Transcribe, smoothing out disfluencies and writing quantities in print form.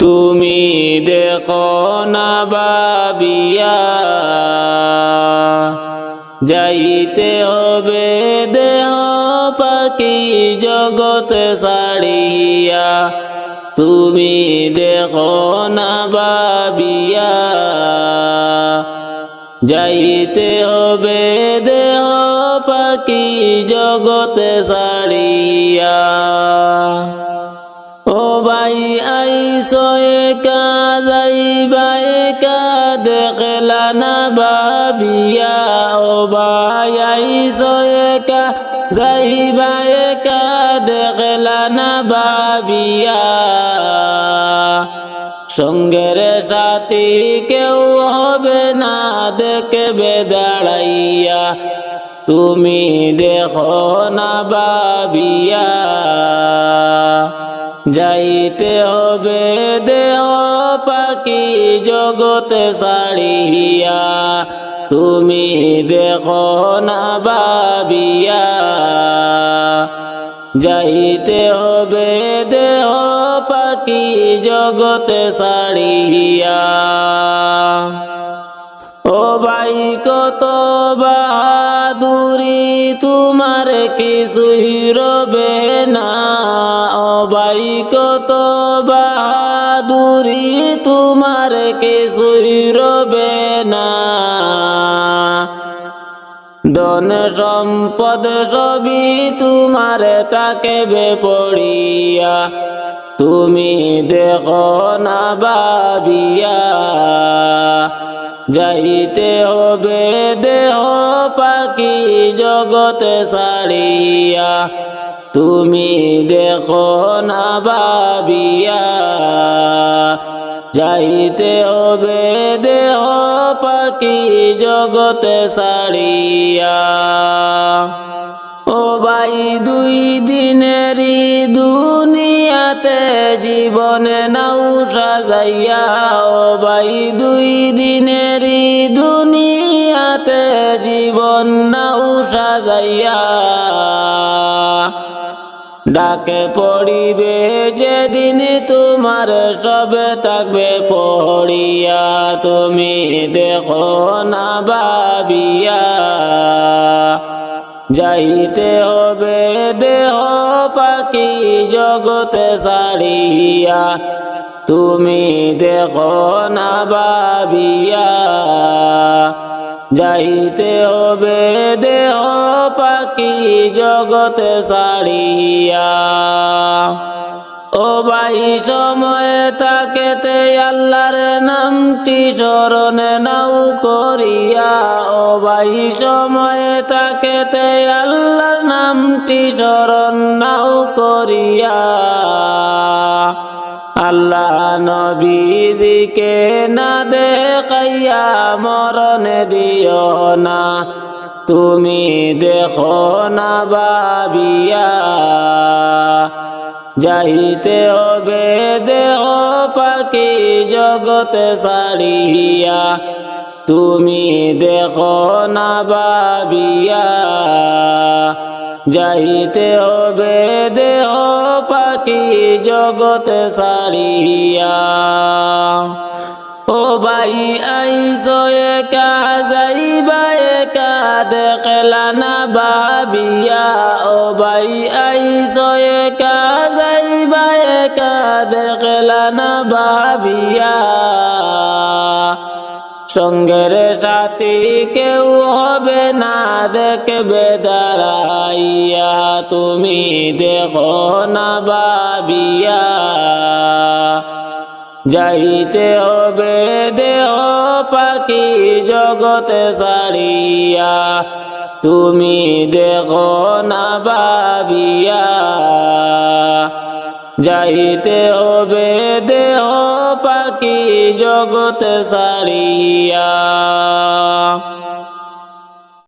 তুমি দেখো না ভাবিয়া যাইতে হবে দেহ পাখি জগতে ছাড়িয়া। তুমি দেখো না ভাবিয়া যাইতে হবে দেহ পাখি জগতে ছাড়িয়া। ও ভাই আইসো একা যাইবা একা দেখলা না ভাবিয়া। ও ভাই আইসো একা যাইবা একা দেখলা না ভাবিয়া। সঙ্গের সাথী কেউ হবে না দেখবে দাঁড়াইয়া। তুমি দেখো না ভাবিয়া যাইতে হবে দেহ পাখি জগতে ছাড়িয়া। তুমি দেখো না ভাবিয়া যাইতে হবে দেহ পাখি জগতে ছাড়িয়া। ও ভাই কত বাহাদুরি তোমার কিছুই রবে না। ও ভাই কত বাহাদুরি তোমার কিছুই রবে না। ধন সম্পদ সবই তোমার তাকেবে পড়িয়া। তুমি দেখো না ভাবিয়া যাইতে হবে দেহ পাখি জগতে ছাড়িয়া। তুমি দেখো না ভাবিয়া যাইতে হবে দেহ পাখি জগতে ছাড়িয়া। ও ভাই দুই দিনেরই দুনিয়াতে জীবনে নাও সাজাইয়া। ও ভাই দুই দিনেরই দুনিয়াতে জীবন নাও সাজাইয়া। ডাকে পড়িবে যেদিন তোমার সবে থাকবে পড়িয়া। তুমি দেখো না ভাবিয়া যাইতে হবে দেহ পাখি জগতে ছাড়িয়া। তুমি দেখো না ভাবিয়া যাইতে হবে দেহ পাখি জগতে ছাড়িয়া। ও ভাই সময় তাকেতে আল্লাহর নামটি স্মরণে নাও করিয়া। ও ভাই সময় তাকেতে আল্লাহর নামটি স্মরণ নাও করিয়া। আল্লাহ নবীজিকে না দেখাইয়া মরণ দিও না। তুমি দেখো না ভাবিয়া যাইতে হবে দেহ পাখি জগতে ছাড়িয়া। তুমি দেখো না ভাবিয়া যাইতে হবে দেহ পাখি জগতে ছাড়িয়া। ও ভাই আইসো একা যাইবা একা দেখলা না ভাবিয়া। ও ভাই আইসো একা যাইবা একা দেখলা না ভাবিয়া। সঙ্গের সাথী কেউ হবে না দেখবে দাঁড়াইয়া। তুমি দেখো না ভাবিয়া যাইতে হবে দেহ পাখি জগতে ছাড়িয়া। তুমি দেখো না ভাবিয়া যাইতে হবে দেহ পাখি জগতে ছাড়িয়া।